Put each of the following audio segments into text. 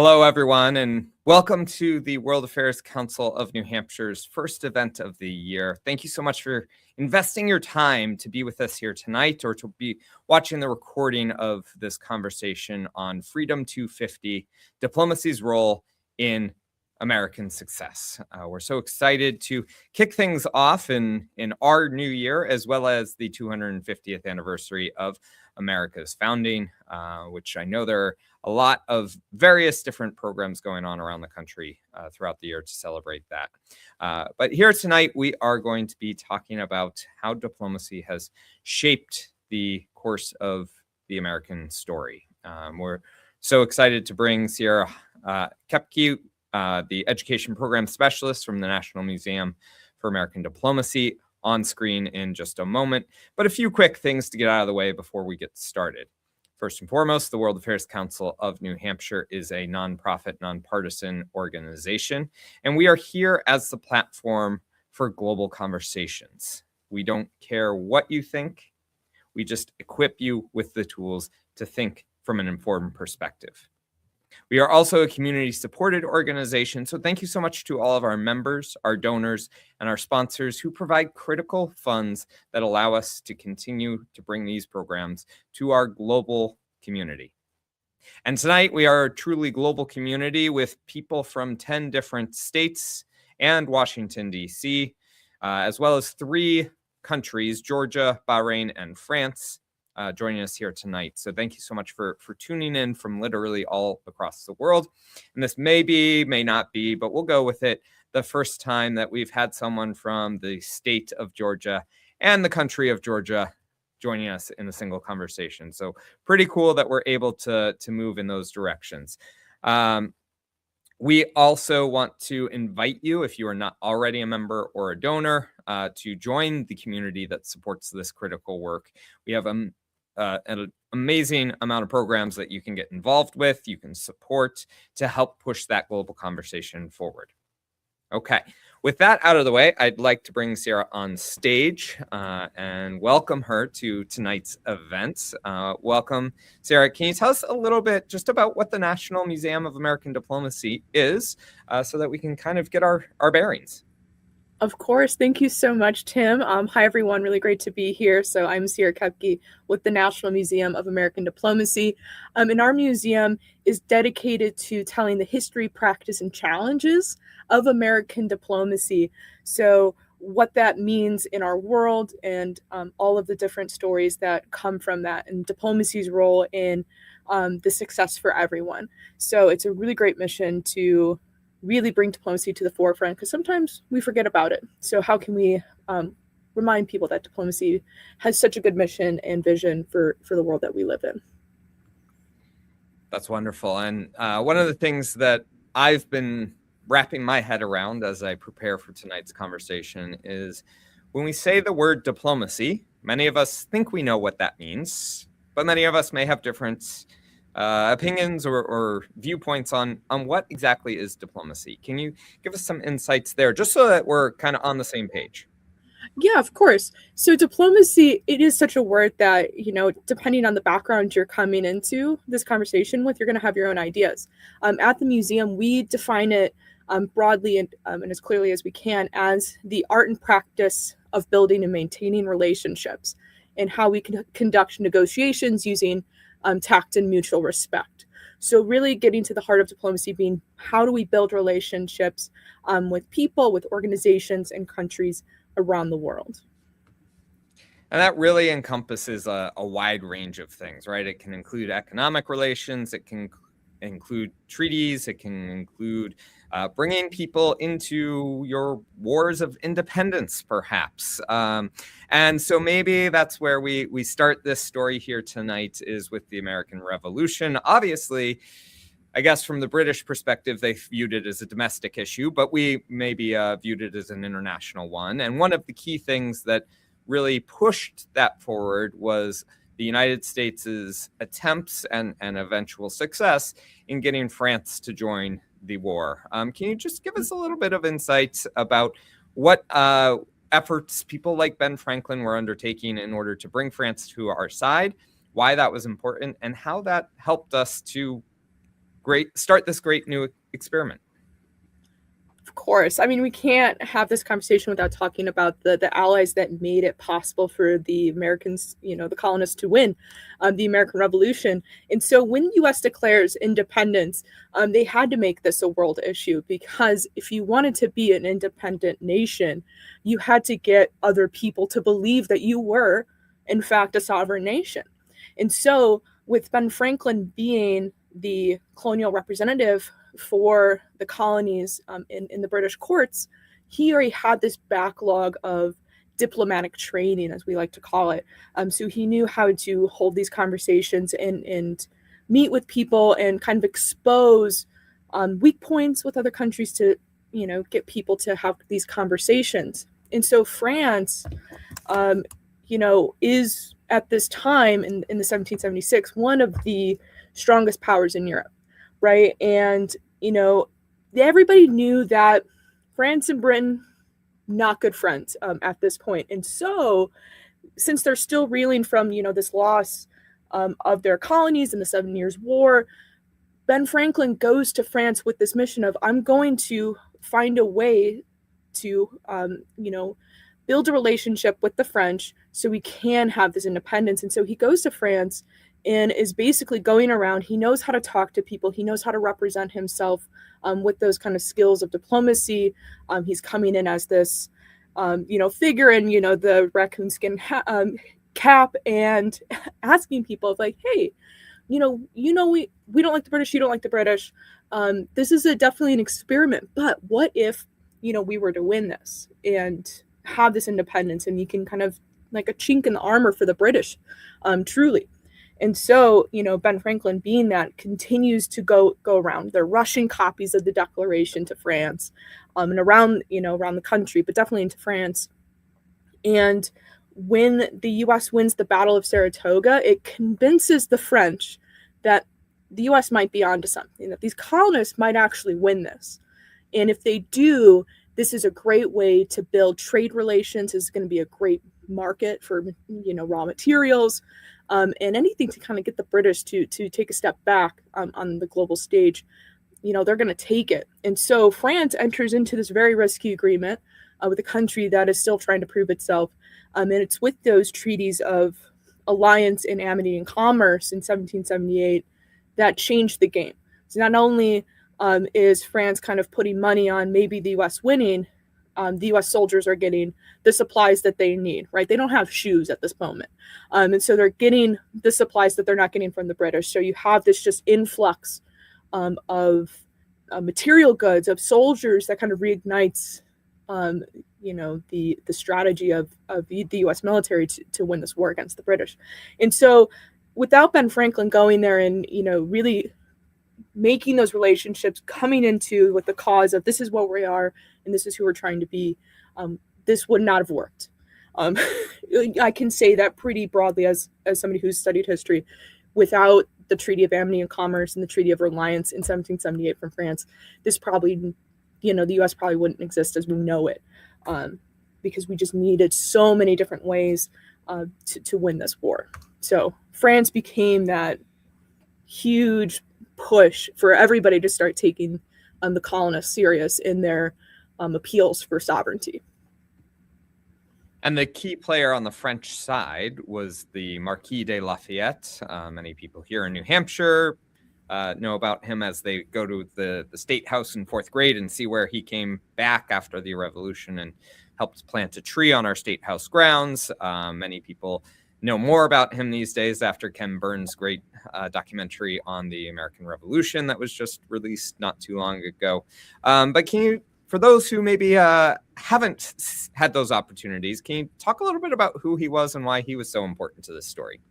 Hello, everyone, and welcome to the World Affairs Council of New Hampshire's first event of the year. Thank you so much for investing your time to be with us here tonight or to be watching the recording of this conversation on Freedom 250, Diplomacy's Role in American Success. We're so excited to kick things off in our new year, as well as the 250th anniversary of America's founding, which I know there are a lot of various different programs going on around the country throughout the year to celebrate that. But here tonight, we are going to be talking about how diplomacy has shaped the course of the American story. We're so excited to bring Ciara Koepke, the education program specialist from the National Museum for American Diplomacy, on screen in just a moment. But a few quick things to get out of the way before we get started. First and foremost, the World Affairs Council of New Hampshire is a nonprofit, nonpartisan organization, and we are here as the platform for global conversations. We don't care what you think, we just equip you with the tools to think from an informed perspective. We are also a community-supported organization, so thank you so much to all of our members, our donors, and our sponsors who provide critical funds that allow us to continue to bring these programs to our global community. And tonight, we are a truly global community with people from 10 different states and Washington, D.C., as well as 3 countries, Georgia, Bahrain, and France, joining us here tonight. So thank you so much for tuning in from literally all across the world. And this may not be, but we'll go with it, the first time that we've had someone from the state of Georgia and the country of Georgia joining us in a single conversation. So pretty cool that we're able to move in those directions. We also want to invite you, if you are not already a member or a donor, to join the community that supports this critical work. We have an amazing amount of programs that you can get involved with, you can support to help push that global conversation forward. Okay, with that out of the way, I'd like to bring Ciara on stage and welcome her to tonight's event. Welcome, Ciara. Can you tell us a little bit just about what the National Museum of American Diplomacy is so that we can kind of get our bearings? Of course. Thank you so much, Tim. Hi, everyone. Really great to be here. So I'm Ciara Koepke with the National Museum of American Diplomacy. And our museum is dedicated to telling the history, practice, and challenges of American diplomacy. So what that means in our world and all of the different stories that come from that and diplomacy's role in the success for everyone. So it's a really great mission to really bring diplomacy to the forefront because sometimes we forget about it. So how can we remind people that diplomacy has such a good mission and vision for the world that we live in? That's wonderful. And one of the things that I've been wrapping my head around as I prepare for tonight's conversation is when we say the word diplomacy, many of us think we know what that means, but many of us may have different opinions or viewpoints on what exactly is diplomacy. Can you give us some insights there just so that we're kind of on the same page? Yeah, of course. So diplomacy, it is such a word that, depending on the background you're coming into this conversation with, you're going to have your own ideas. At the museum, we define it broadly and as clearly as we can as the art and practice of building and maintaining relationships and how we can conduct negotiations using tact and mutual respect. So really getting to the heart of diplomacy being how do we build relationships with people, with organizations and countries around the world. And that really encompasses a wide range of things, right? It can include economic relations, it can include treaties, it can include bringing people into your wars of independence, perhaps. And so maybe that's where we start this story here tonight is with the American Revolution. Obviously, I guess from the British perspective, they viewed it as a domestic issue, but we maybe viewed it as an international one. And one of the key things that really pushed that forward was the United States' attempts and eventual success in getting France to join the war. Can you just give us a little bit of insight about what efforts people like Ben Franklin were undertaking in order to bring France to our side, why that was important, and how that helped us to start this great new experiment? Of course. I mean, we can't have this conversation without talking about the allies that made it possible for the Americans, the colonists to win the American Revolution. And so when the U.S. declares independence, they had to make this a world issue, because if you wanted to be an independent nation, you had to get other people to believe that you were, in fact, a sovereign nation. And so with Ben Franklin being the colonial representative for the colonies in the British courts, he already had this backlog of diplomatic training, as we like to call it. So he knew how to hold these conversations and meet with people and kind of expose weak points with other countries to, get people to have these conversations. And so France, is at this time in the 1776, one of the strongest powers in Europe. Right. And, everybody knew that France and Britain, not good friends at this point. And so since they're still reeling from, this loss of their colonies in the 7 Years' War, Ben Franklin goes to France with this mission of, I'm going to find a way to, build a relationship with the French so we can have this independence. And so he goes to France and is basically going around. He knows how to talk to people. He knows how to represent himself with those kind of skills of diplomacy. He's coming in as this, figure in, the raccoon skin cap, and asking people like, hey, we don't like the British. You don't like the British. This is definitely an experiment. But what if, we were to win this and have this independence, and you can kind of like a chink in the armor for the British, truly. And so, Ben Franklin, being that, continues to go around. They're rushing copies of the Declaration to France, and around the country, but definitely into France. And when the U.S. wins the Battle of Saratoga, it convinces the French that the U.S. might be onto something, that these colonists might actually win this. And if they do, this is a great way to build trade relations. It's going to be a great market for, raw materials. And anything to kind of get the British to take a step back on the global stage, they're going to take it. And so France enters into this very risky agreement with a country that is still trying to prove itself. And it's with those treaties of alliance and amity and commerce in 1778 that changed the game. So not only is France kind of putting money on maybe the U.S. winning, the U.S. soldiers are getting the supplies that they need, right? They don't have shoes at this moment. And so they're getting the supplies that they're not getting from the British. So you have this just influx of material goods, of soldiers, that kind of reignites, the strategy of the U.S. military to win this war against the British. And so without Ben Franklin going there and, really making those relationships, coming into with the cause of this is what we are and this is who we're trying to be, this would not have worked. I can say that pretty broadly as somebody who's studied history. Without the Treaty of Amity and Commerce and the Treaty of Reliance in 1778 from France, this probably, the U.S. probably wouldn't exist as we know it, because we just needed so many different ways to win this war. So France became that huge push for everybody to start taking the colonists serious in their appeals for sovereignty. And the key player on the French side was the Marquis de Lafayette. Many people here in New Hampshire know about him as they go to the State House in fourth grade and see where he came back after the Revolution and helped plant a tree on our State House grounds. Many people know more about him these days after Ken Burns' great documentary on the American Revolution that was just released not too long ago. But can you, for those who maybe haven't had those opportunities, can you talk a little bit about who he was and why he was so important to this story?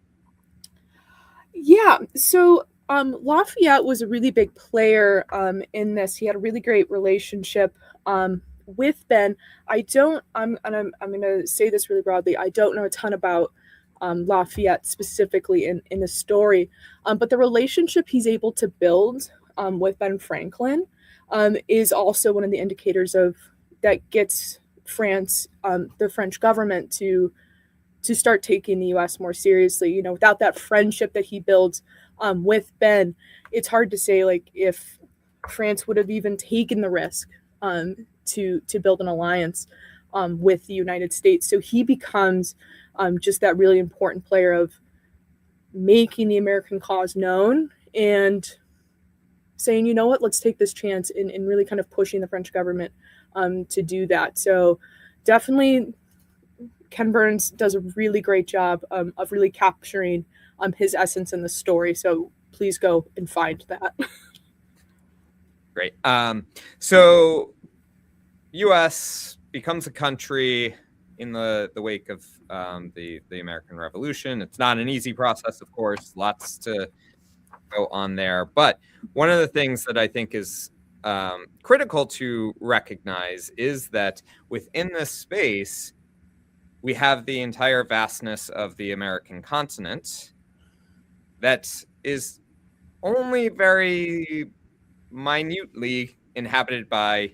Yeah, so Lafayette was a really big player in this. He had a really great relationship with Ben. I'm going to say this really broadly. I don't know a ton about Lafayette specifically in the story, but the relationship he's able to build with Ben Franklin is also one of the indicators of that gets France, the French government, to start taking the U.S. more seriously. You know, without that friendship that he builds with Ben, it's hard to say like if France would have even taken the risk to build an alliance with the United States. So he becomes just that really important player of making the American cause known and saying, you know what, let's take this chance, and really kind of pushing the French government to do that. So definitely Ken Burns does a really great job of really capturing his essence in the story. So please go and find that. Great. So U.S. becomes a country in the wake of the American Revolution. It's not an easy process, of course, lots to go on there. But one of the things that I think is critical to recognize is that within this space, we have the entire vastness of the American continent that is only very minutely inhabited by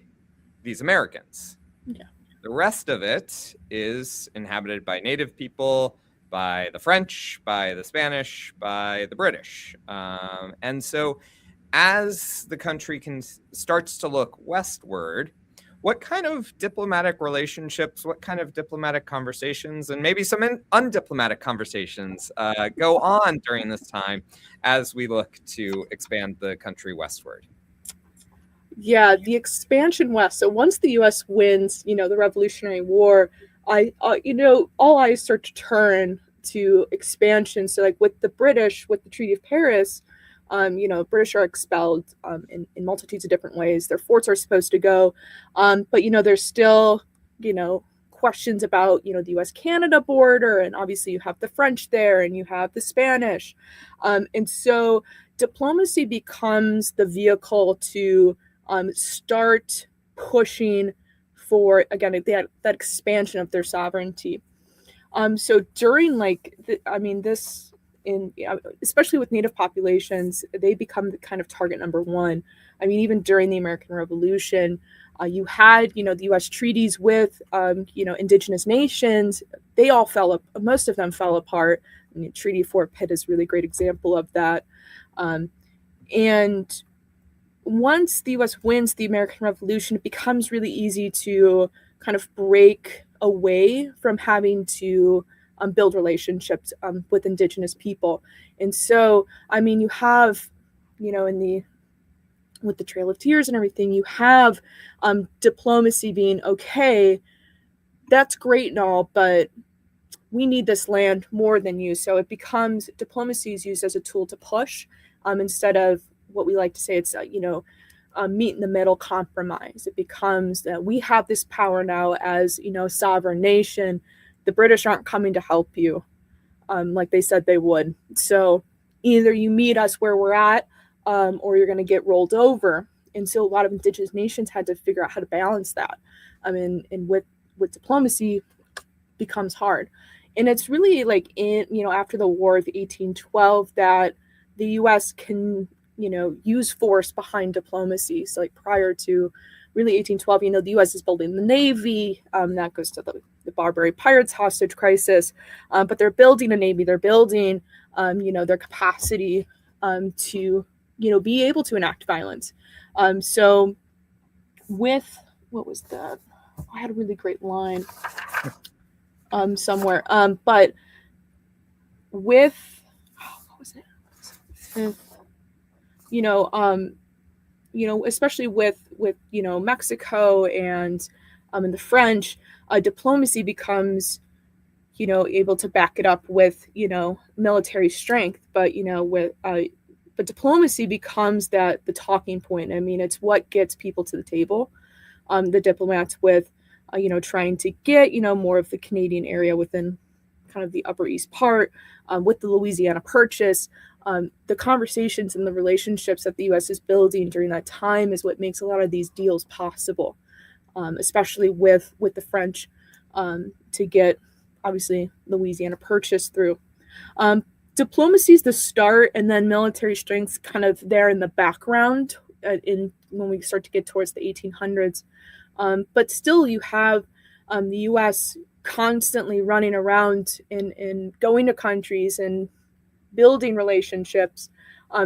these Americans. Yeah. The rest of it is inhabited by native people, by the French, by the Spanish, by the British. And so as the country starts to look westward, what kind of diplomatic relationships, what kind of diplomatic conversations, and maybe some undiplomatic conversations go on during this time as we look to expand the country westward? Yeah, the expansion west. So once the U.S. wins, you know, the Revolutionary War, all eyes start to turn to expansion. So like with the British, with the Treaty of Paris, British are expelled in multitudes of different ways. Their forts are supposed to go, but there's still questions about the U.S.-Canada border, and obviously you have the French there, and you have the Spanish, and so diplomacy becomes the vehicle to start pushing for again that expansion of their sovereignty. So during especially with Native populations, they become the kind of target number one. I mean, even during the American Revolution, you had, the U.S. treaties with, indigenous nations. They all most of them fell apart. I mean, Treaty of Fort Pitt is a really great example of that. And once the U.S. wins the American Revolution, it becomes really easy to kind of break away from having to build relationships with indigenous people. And so, I mean, you have, with the Trail of Tears and everything, you have diplomacy being, okay, that's great and all, but we need this land more than you. So it becomes, diplomacy is used as a tool to push instead of what we like to say, it's, meet in the middle compromise. It becomes that we have this power now as, a sovereign nation. The British aren't coming to help you like they said they would. So either you meet us where we're at or you're going to get rolled over. And so a lot of indigenous nations had to figure out how to balance that. And with diplomacy becomes hard. And it's really like after the War of 1812 that the U.S. can, use force behind diplomacy. So like prior to really 1812, the U.S. is building the Navy. That goes to the Barbary Pirates hostage crisis. But they're building a Navy. They're building, their capacity to, be able to enact violence. So with, what was that? I had a really great line somewhere. But with, what was it? Especially with Mexico and the French, diplomacy becomes, able to back it up with, military strength. But, but diplomacy becomes the talking point. I mean, it's what gets people to the table. The diplomats with, trying to get, more of the Canadian area within kind of the Upper East part, with the Louisiana Purchase. The conversations and the relationships that the U.S. is building during that time is what makes a lot of these deals possible, especially with the French to get, obviously, Louisiana Purchase through. Diplomacy is the start, and then military strength's kind of there in the background when we start to get towards the 1800s. But still, you have the U.S., constantly running around and going to countries and building relationships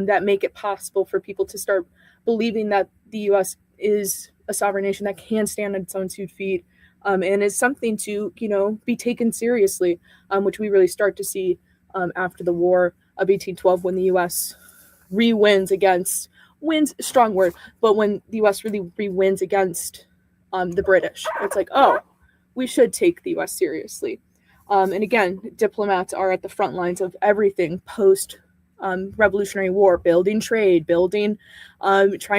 that make it possible for people to start believing that the U.S. is a sovereign nation that can stand on its own 2 feet, and is something to, be taken seriously, which we really start to see after the War of 1812, when the U.S. wins, strong word, but when the U.S. really re-wins against the British, it's like, oh, we should take the U.S. seriously. And again, diplomats are at the front lines of everything post Revolutionary War, building trade, trying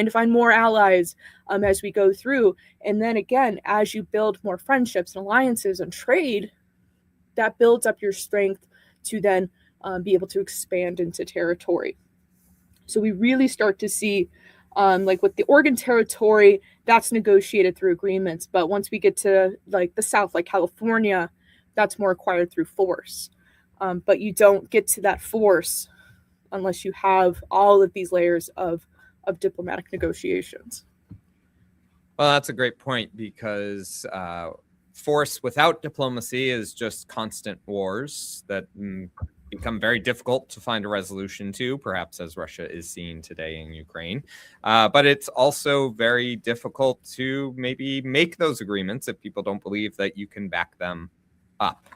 to find more allies as we go through. And then again, as you build more friendships and alliances and trade, that builds up your strength to then be able to expand into territory. So we really start to see, like with the Oregon Territory, that's negotiated through agreements. But once we get to like the South, like California, that's more acquired through force. But you don't get to that force unless you have all of these layers of diplomatic negotiations. Well, that's a great point, because force without diplomacy is just constant wars that become very difficult to find a resolution to, perhaps as Russia is seeing today in Ukraine. But it's also very difficult to maybe make those agreements if people don't believe that you can back them up.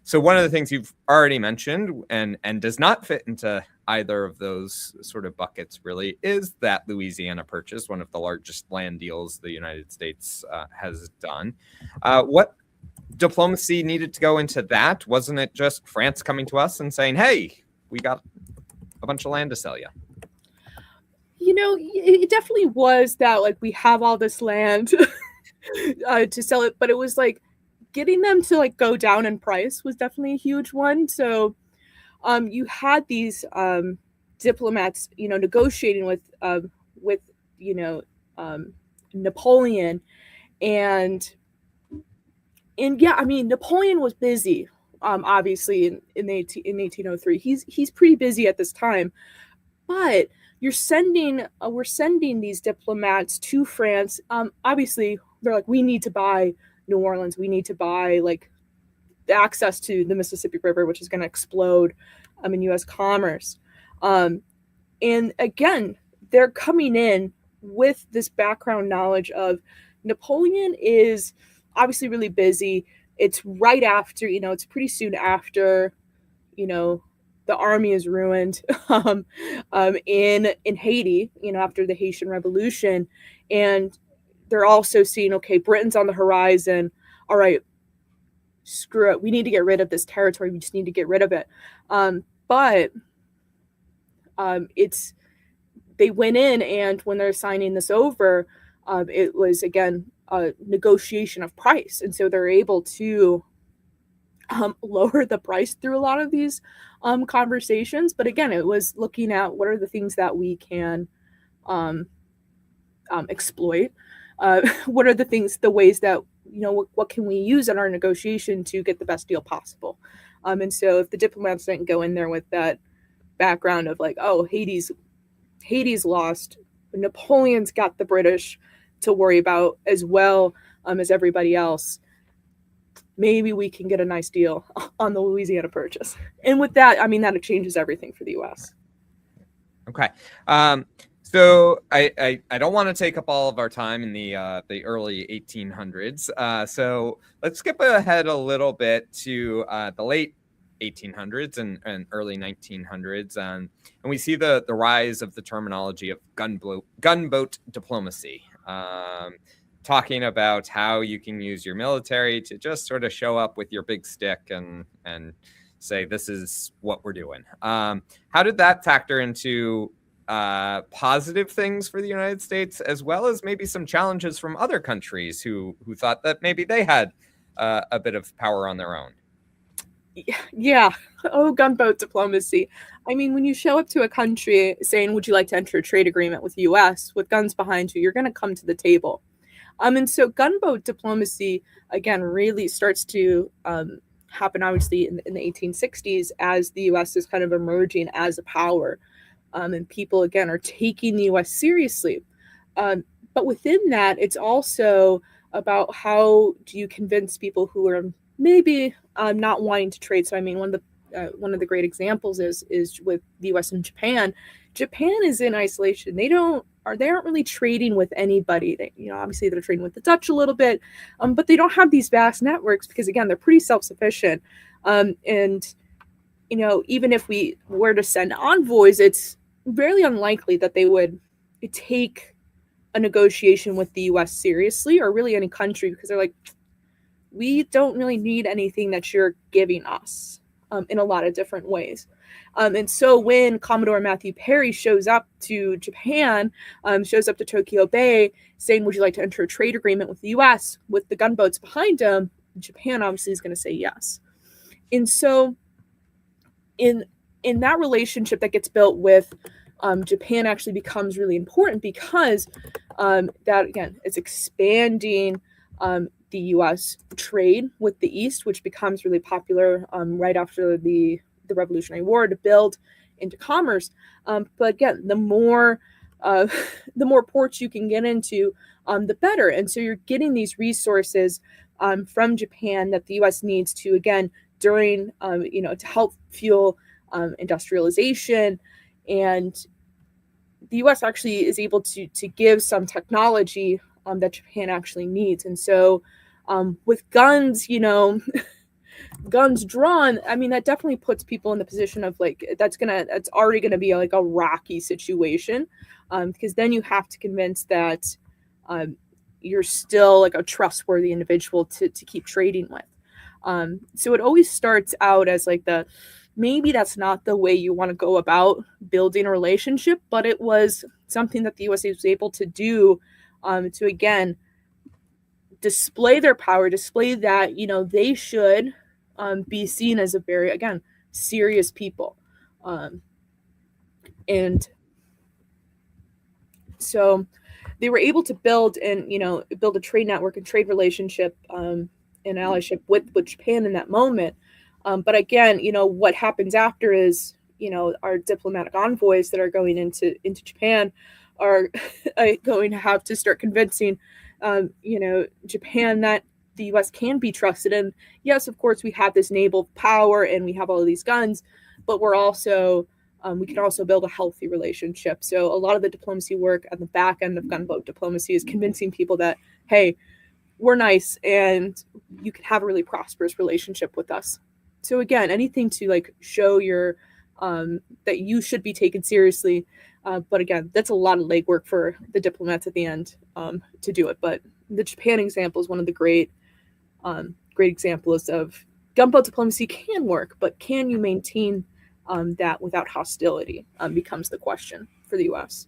So one of the things you've already mentioned, and does not fit into either of those sort of buckets really, is that Louisiana Purchase, one of the largest land deals the United States has done. What diplomacy needed to go into that? Wasn't it just France coming to us and saying, hey, we got a bunch of land to sell you? It definitely was that, like, we have all this land to sell it, but it was like getting them to like go down in price was definitely a huge one. So you had these diplomats, negotiating with Napoleon, and yeah, I mean, Napoleon was busy, obviously in 1803. He's pretty busy at this time, but we're sending these diplomats to France. Obviously, they're like, we need to buy New Orleans. We need to buy like the access to the Mississippi River, which is going to explode in U.S. commerce. And again, they're coming in with this background knowledge of Napoleon is obviously really busy. It's right after, it's pretty soon after, the army is ruined in Haiti, after the Haitian Revolution. And they're also seeing, okay, Britain's on the horizon. All right, screw it. We need to get rid of this territory. We just need to get rid of it. But they went in, and when they're signing this over, it was, again, a negotiation of price. And so they're able to lower the price through a lot of these conversations. But again, it was looking at what are the things that we can exploit. What are the ways that, what can we use in our negotiation to get the best deal possible? And so if the diplomats didn't go in there with that background of like, oh, Haiti's lost, Napoleon's got the British to worry about as well as everybody else, maybe we can get a nice deal on the Louisiana Purchase. And with that, I mean, that changes everything for the U.S. Okay. So I don't want to take up all of our time in the early 1800s. So let's skip ahead a little bit to the late 1800s and early 1900s, and we see the rise of the terminology of gunboat diplomacy, talking about how you can use your military to just sort of show up with your big stick and say, this is what we're doing. How did that factor into positive things for the United States, as well as maybe some challenges from other countries who thought that maybe they had a bit of power on their own? Yeah. Oh, gunboat diplomacy. I mean, when you show up to a country saying, would you like to enter a trade agreement with the U.S. with guns behind you, you're going to come to the table. And so gunboat diplomacy, again, really starts to happen, obviously, in the 1860s as the U.S. is kind of emerging as a power. And people, again, are taking the U.S. seriously. But within that, it's also about how do you convince people who are maybe not wanting to trade. So I mean, one of the great examples is with the U.S. and Japan. Japan is in isolation. They aren't really trading with anybody. They, obviously they're trading with the Dutch a little bit, but they don't have these vast networks because again, they're pretty self-sufficient. And even if we were to send envoys, it's very unlikely that they would take a negotiation with the U.S. seriously, or really any country, because they're like, we don't really need anything that you're giving us in a lot of different ways. And so when Commodore Matthew Perry shows up to Japan, shows up to Tokyo Bay saying, would you like to enter a trade agreement with the U.S. with the gunboats behind him, Japan obviously is going to say yes. And so in that relationship that gets built with Japan actually becomes really important because that, again, is expanding the U.S. trade with the East, which becomes really popular right after the Revolutionary War to build into commerce. But again, the more ports you can get into, the better. And so you're getting these resources from Japan that the U.S. needs to, again, during, to help fuel industrialization. And the U.S. actually is able to give some technology that Japan actually needs. And so with guns, guns drawn, I mean, that definitely puts people in the position of like, that's already going to be like a rocky situation because then you have to convince that you're still like a trustworthy individual to keep trading with. So it always starts out as like maybe that's not the way you want to go about building a relationship, but it was something that the U.S. was able to do to, again, display their power, display that, they should be seen as a very, again, serious people. And so they were able to build a trade network and trade relationship and allyship with Japan in that moment. But again, what happens after is, our diplomatic envoys that are going into Japan are going to have to start convincing, Japan that the U.S. can be trusted. And yes, of course, we have this naval power and we have all of these guns, but we're also, we can also build a healthy relationship. So a lot of the diplomacy work at the back end of gunboat diplomacy is convincing people that, hey, we're nice and you can have a really prosperous relationship with us. So again, anything to like show your that you should be taken seriously. But again, that's a lot of legwork for the diplomats at the end to do it. But the Japan example is one of the great examples of gunboat diplomacy can work, but can you maintain that without hostility becomes the question for the U.S.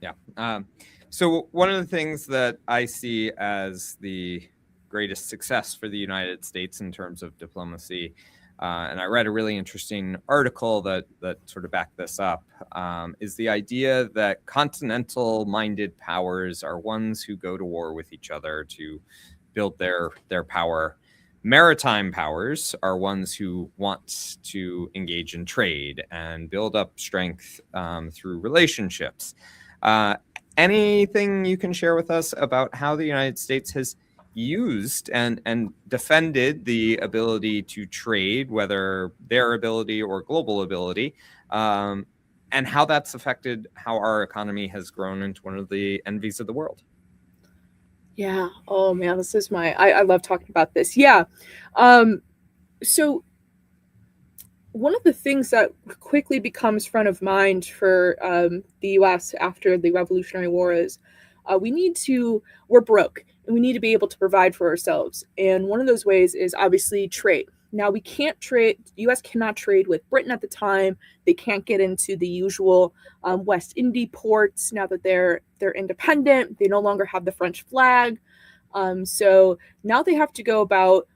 Yeah. So one of the things that I see as the greatest success for the United States in terms of diplomacy, and I read a really interesting article that sort of backed this up, is the idea that continental-minded powers are ones who go to war with each other to build their power. Maritime powers are ones who want to engage in trade and build up strength through relationships. Anything you can share with us about how the United States has used and defended the ability to trade, whether their ability or global ability, and how that's affected how our economy has grown into one of the envies of the world? Yeah. Oh man, this is I love talking about this. Yeah. So one of the things that quickly becomes front of mind for the U.S. after the Revolutionary War is we're broke and we need to be able to provide for ourselves. And one of those ways is obviously trade. Now we can't trade, the U.S. cannot trade with Britain at the time. They can't get into the usual West Indies ports now that they're independent. They no longer have the French flag. So now they have to go about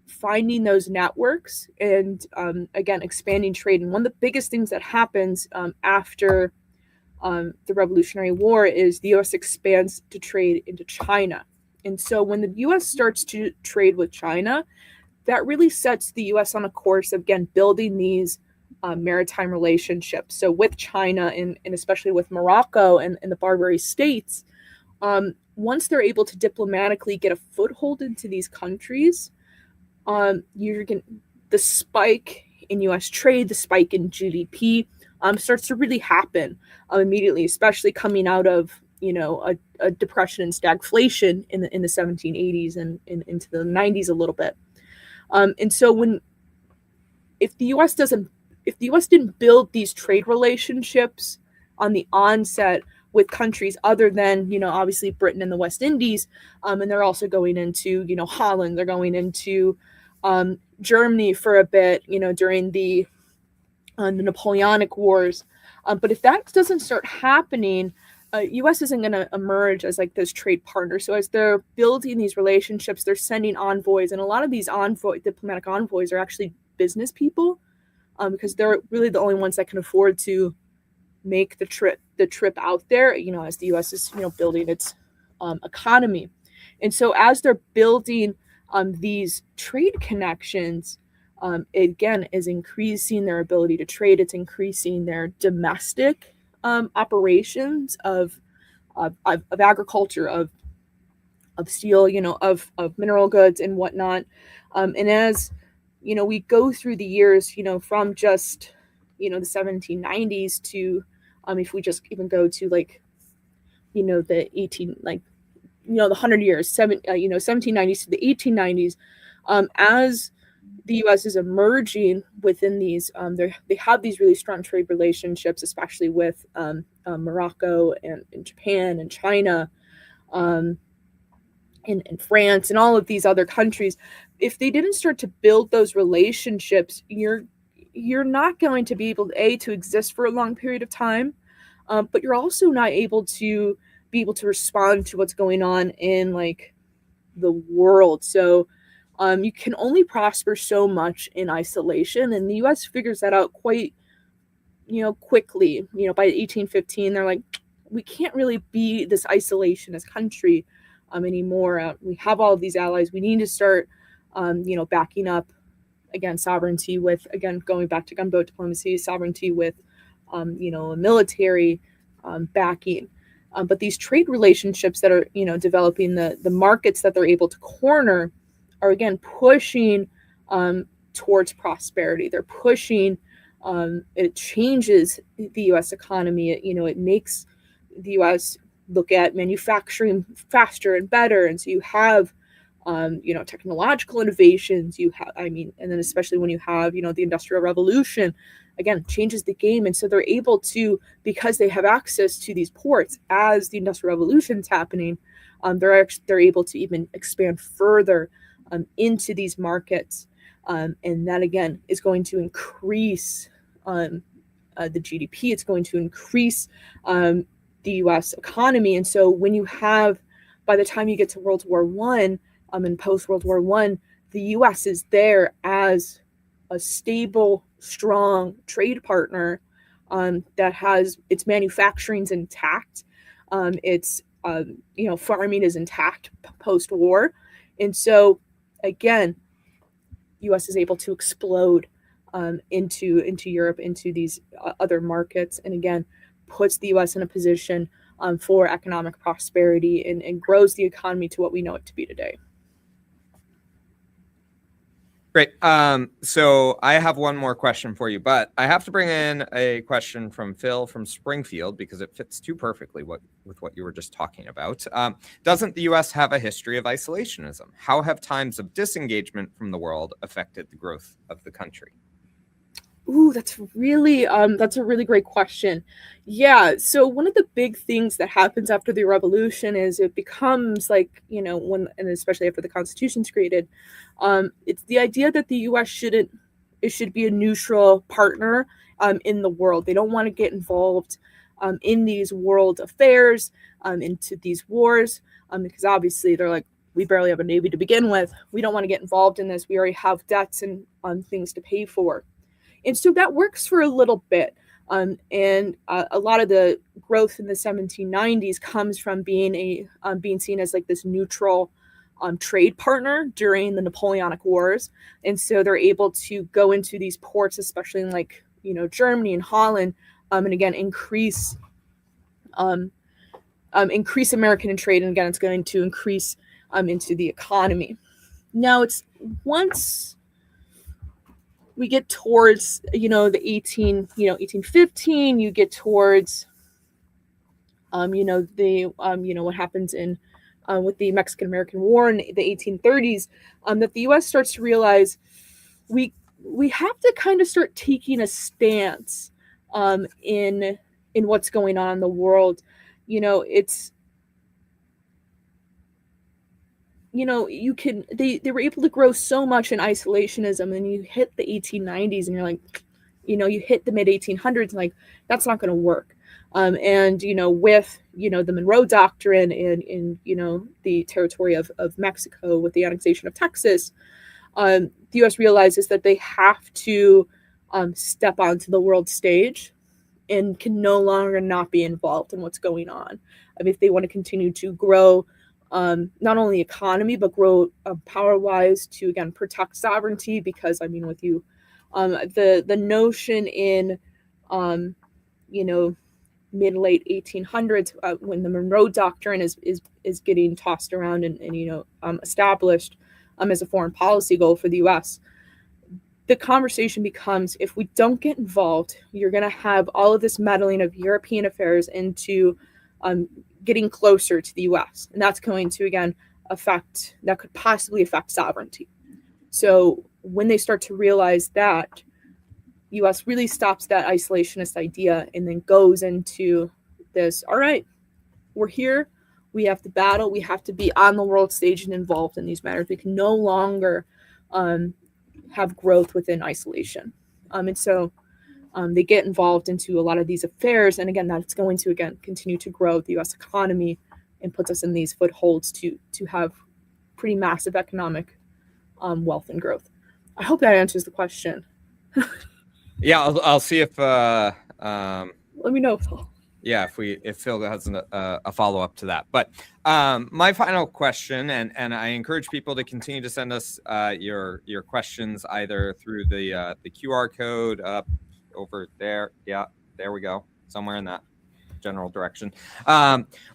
finding those networks and, again, expanding trade. And one of the biggest things that happens after the Revolutionary War is the U.S. expands to trade into China. And so when the U.S. starts to trade with China, that really sets the U.S. on a course of, again, building these maritime relationships. So with China and especially with Morocco and the Barbary states, once they're able to diplomatically get a foothold into these countries, you're going the spike in U.S. trade, the spike in GDP starts to really happen immediately, especially coming out of a depression and stagflation in the 1780s and into the 90s a little bit. And so if the U.S. didn't build these trade relationships on the onset with countries other than obviously Britain and the West Indies, and they're also going into Holland, they're going into Germany for a bit during the Napoleonic Wars, but if that doesn't start happening, U.S. isn't going to emerge as like this trade partner. So as they're building these relationships, they're sending envoys, and a lot of these diplomatic envoys are actually business people, because they're really the only ones that can afford to make the trip out there, as the U.S. is building its economy. And so as they're building these trade connections, it again is increasing their ability to trade. It's increasing their domestic operations of agriculture, of steel, of mineral goods and whatnot. And as we go through the years, from just the 1790s to if we just even go to like the 100 years, 1790s to the 1890s, as the U.S. is emerging within these, they have these really strong trade relationships, especially with Morocco and Japan and China, and France and all of these other countries. If they didn't start to build those relationships, you're not going to be able to exist for a long period of time, but you're also not able to respond to what's going on in like the world. So you can only prosper so much in isolation, and the U.S. figures that out quite quickly. By 1815, they're like, we can't really be this isolationist country anymore. We have all of these allies. We need to start backing up, again, sovereignty with, again, going back to gunboat diplomacy, sovereignty with a military backing. But these trade relationships that are developing, the markets that they're able to corner are again pushing towards prosperity. They're pushing, it changes the U.S. economy. It makes the U.S. look at manufacturing faster and better. And so you have, technological innovations, and then especially when you have, the Industrial Revolution, again, changes the game. And so they're able to, because they have access to these ports as the Industrial Revolution is happening, they're able to even expand further into these markets. And that, again, is going to increase the GDP. It's going to increase the U.S. economy. And so when you have, by the time you get to World War I, and post-World War I, the U.S. is there as a stable, strong trade partner that has its manufacturing's intact. Its farming is intact post-war. And so, again, U.S. is able to explode into Europe, into these other markets, and again, puts the U.S. in a position for economic prosperity and grows the economy to what we know it to be today. Great. So I have one more question for you, but I have to bring in a question from Phil from Springfield because it fits too perfectly with what you were just talking about. Doesn't the U.S. have a history of isolationism? How have times of disengagement from the world affected the growth of the country? Ooh, that's a really great question. Yeah, so one of the big things that happens after the revolution is it becomes like, and especially after the Constitution's created, it's the idea that the U.S. should be a neutral partner in the world. They don't want to get involved in these world affairs, into these wars, because obviously they're like, we barely have a navy to begin with. We don't want to get involved in this. We already have debts and things to pay for. And so that works for a little bit. And a lot of the growth in the 1790s comes from being seen as like this neutral trade partner during the Napoleonic Wars. And so they're able to go into these ports, especially in like, Germany and Holland, and again, increase increase American trade, and again, it's going to increase into the economy. Now, it's once we get towards the 1815, you get towards what happens in with the Mexican American War in the 1830s, that the U.S. starts to realize we have to kind of start taking a stance in what's going on in the world. It's they were able to grow so much in isolationism, and you hit the 1890s and you're like, you hit the mid 1800s and like, that's not going to work. And with the Monroe Doctrine and in the territory of Mexico with the annexation of Texas, the U.S. realizes that they have to step onto the world stage and can no longer not be involved in what's going on. If they want to continue to grow not only economy, but grow power-wise to, again, protect sovereignty. Because with you, the notion in mid-late 1800s, when the Monroe Doctrine is getting tossed around and established as a foreign policy goal for the U.S., the conversation becomes, if we don't get involved, you're going to have all of this meddling of European affairs into getting closer to the U.S. And that's going to, again, could possibly affect sovereignty. So when they start to realize that, U.S. really stops that isolationist idea and then goes into this, all right, we're here, we have to battle, we have to be on the world stage and involved in these matters. We can no longer have growth within isolation. And so they get involved into a lot of these affairs. And again, that's going to, continue to grow the U.S. economy and puts us in these footholds to have pretty massive economic wealth and growth. I hope that answers the question. Yeah, I'll see if let me know, Phil. Yeah, if Phil has a follow up to that. But my final question, and I encourage people to continue to send us your questions either through the QR code up over there. Yeah, there we go, somewhere in that general direction,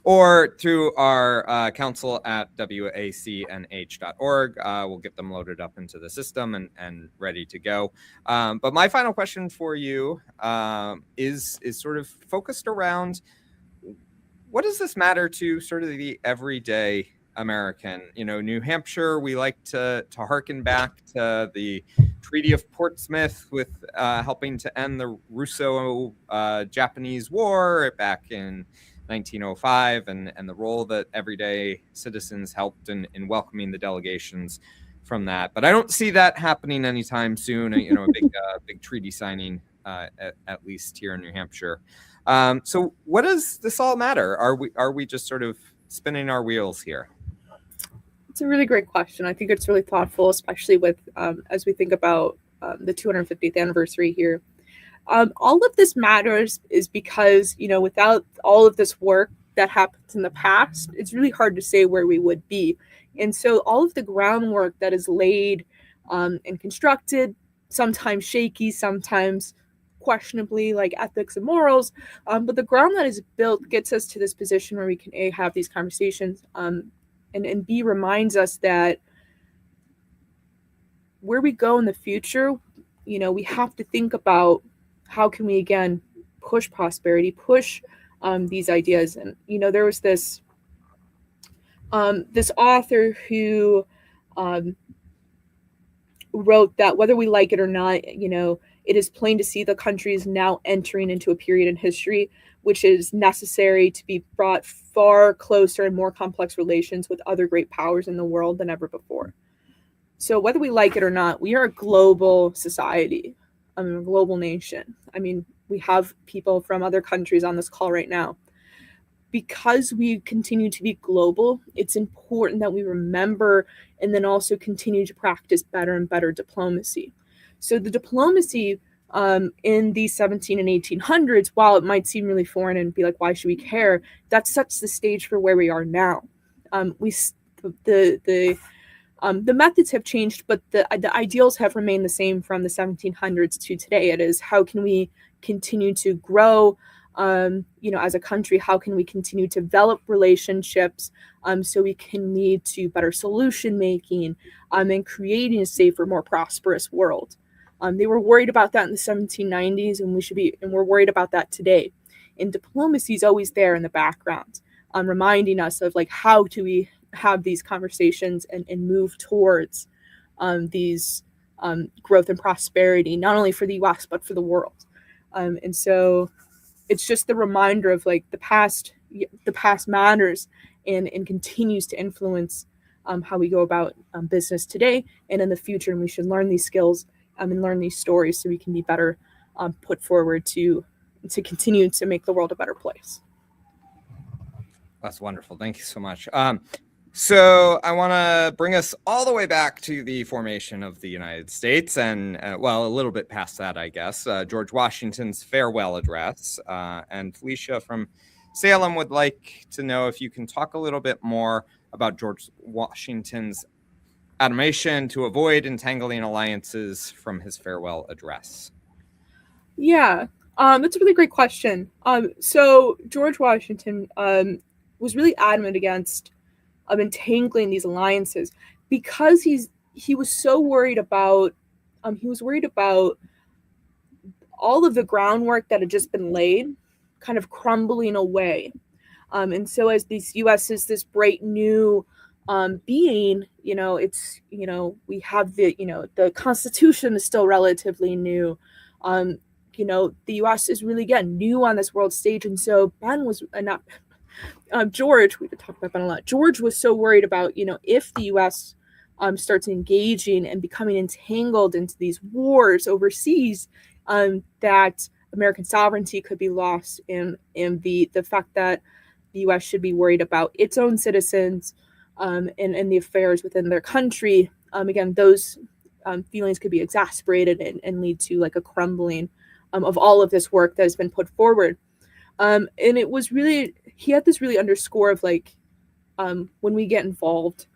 or through our council at wacnh.org. We'll get them loaded up into the system and ready to go. But my final question for you is sort of focused around, what does this matter to sort of the everyday American? New Hampshire, we like to harken back to the Treaty of Portsmouth with helping to end the Russo-Japanese War back in 1905, and the role that everyday citizens helped in welcoming the delegations from that. But I don't see that happening anytime soon. A big treaty signing, at least here in New Hampshire. So what does this all matter? Are we just sort of spinning our wheels here? It's a really great question. I think it's really thoughtful, especially with as we think about the 250th anniversary here. All of this matters is because, without all of this work that happens in the past, it's really hard to say where we would be. And so all of the groundwork that is laid and constructed, sometimes shaky, sometimes questionably, like ethics and morals, but the ground that is built gets us to this position where we can A, have these conversations, and B, reminds us that where we go in the future, we have to think about how can we, again, push prosperity, push these ideas. And, there was this author who wrote that whether we like it or not, it is plain to see the country is now entering into a period in history which is necessary to be brought far closer and more complex relations with other great powers in the world than ever before. So whether we like it or not, we are a global society, a global nation. We have people from other countries on this call right now. Because we continue to be global, it's important that we remember and then also continue to practice better and better diplomacy. So the diplomacy in the 17 and 1800s, while it might seem really foreign and be like, why should we care? That sets the stage for where we are now. The methods have changed, but the ideals have remained the same from the 1700s to today. It is, how can we continue to grow as a country, how can we continue to develop relationships so we can lead to better solution making and creating a safer, more prosperous world. They were worried about that in the 1790s, and we're worried about that today. And diplomacy is always there in the background, reminding us of like how do we have these conversations and move towards these growth and prosperity, not only for the U.S. but for the world. And so it's just the reminder of like the past matters and continues to influence how we go about business today and in the future. And we should learn these skills and learn these stories so we can be better put forward to continue to make the world a better place. That's wonderful. Thank you so much. So I want to bring us all the way back to the formation of the United States and, a little bit past that, I guess, George Washington's farewell address. And Felicia from Salem would like to know if you can talk a little bit more about George Washington's admonition to avoid entangling alliances from his farewell address. Yeah, that's a really great question. So George Washington was really adamant against entangling these alliances because he was so worried about all of the groundwork that had just been laid kind of crumbling away. And so as the U.S. is this bright new being, we have the Constitution is still relatively new. The U.S. is really, again, new on this world stage. And so George, we could talk about Ben a lot. George was so worried about, if the U.S. Starts engaging and becoming entangled into these wars overseas, that American sovereignty could be lost, and the fact that the U.S. should be worried about its own citizens and the affairs within their country. Again, those feelings could be exasperated and lead to like a crumbling of all of this work that has been put forward. And it was really, he had this really underscore of like, when we get involved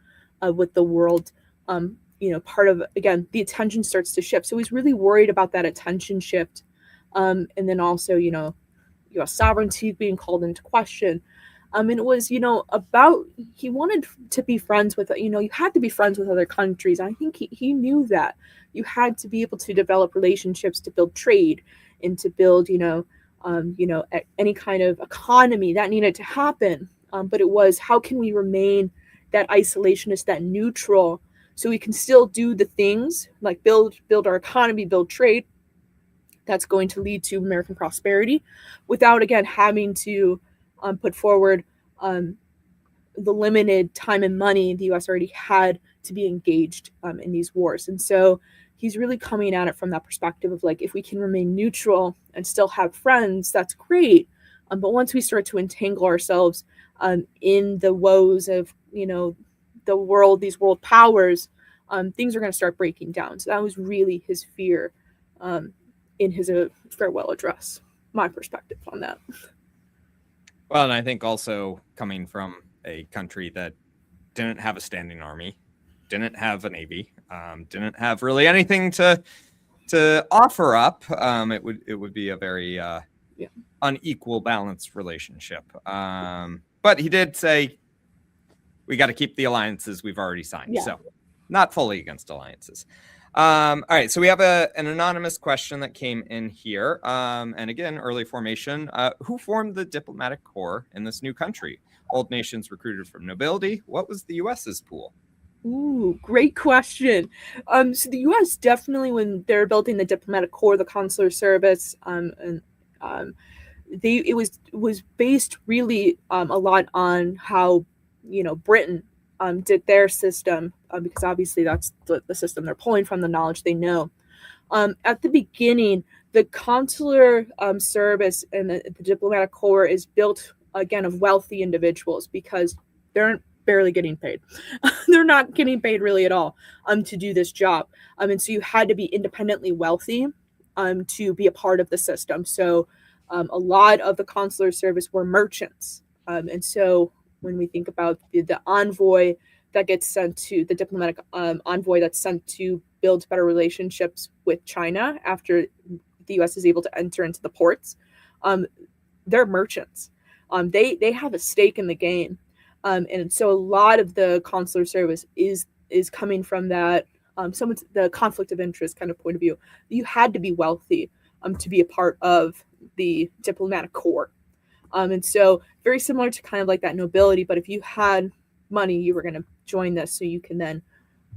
with the world, part of, again, the attention starts to shift. So he's really worried about that attention shift. And then also, U.S. sovereignty being called into question. And it was, about, he wanted to be friends with, you had to be friends with other countries. And I think he knew that you had to be able to develop relationships to build trade and to build, any kind of economy that needed to happen. But it was, how can we remain that isolationist, that neutral, so we can still do the things like build our economy, build trade that's going to lead to American prosperity without, again, having to put forward the limited time and money the U.S. already had to be engaged in these wars. And so he's really coming at it from that perspective of like, if we can remain neutral and still have friends, that's great. But once we start to entangle ourselves in the woes of, the world, these world powers, things are going to start breaking down. So that was really his fear in his farewell address, my perspective on that. Well, and I think also coming from a country that didn't have a standing army, didn't have a navy, didn't have really anything to offer up, it would be a very unequal, balanced relationship. But he did say we got to keep the alliances we've already signed. Yeah. So not fully against alliances. All right, so we have an anonymous question that came in here. And again, early formation. Who formed the diplomatic corps in this new country? Old nations recruited from nobility. What was the U.S.'s pool? Ooh, great question. So the U.S. definitely, when they're building the diplomatic corps, the consular service, it was based really a lot on how Britain did their system, because obviously that's the system they're pulling from, the knowledge they know. At the beginning, the consular service and the diplomatic corps is built, again, of wealthy individuals because they're barely getting paid. They're not getting paid really at all to do this job. And so you had to be independently wealthy to be a part of the system. So a lot of the consular service were merchants. And so when we think about the envoy that gets sent to the diplomatic envoy that's sent to build better relationships with China after the U.S. is able to enter into the ports, they're merchants. They have a stake in the game. And so a lot of the consular service is coming from that, someone's the conflict of interest kind of point of view. You had to be wealthy to be a part of the diplomatic corps. And so very similar to kind of like that nobility, but if you had money, you were going to join this, so you can then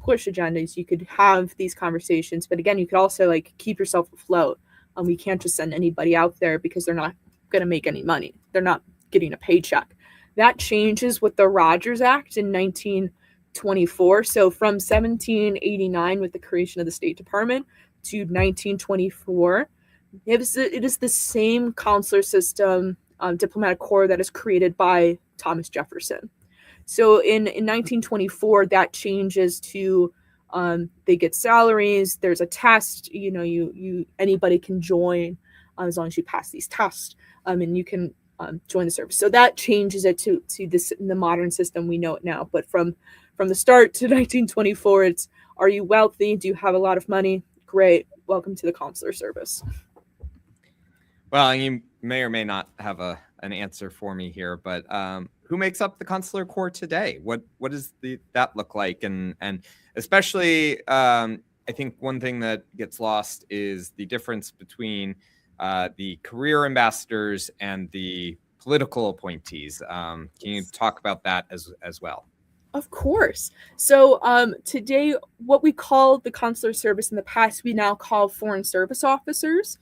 push agendas, you could have these conversations, but again, you could also like keep yourself afloat. We can't just send anybody out there because they're not going to make any money. They're not getting a paycheck. That changes with the Rogers Act in 1924. So from 1789 with the creation of the State Department to 1924, it is the same consular system, diplomatic corps that is created by Thomas Jefferson. So in 1924, that changes to they get salaries. There's a test. You anybody can join as long as you pass these tests, and you can join the service. So that changes it to this the modern system we know it now. But from the start to 1924, it's, are you wealthy? Do you have a lot of money? Great, welcome to the consular service. Well, you may or may not have an answer for me here, but who makes up the consular corps today? What does that look like? And especially, I think one thing that gets lost is the difference between the career ambassadors and the political appointees. Can you talk about that as well? Of course. So today, what we called the consular service in the past, we now call foreign service officers.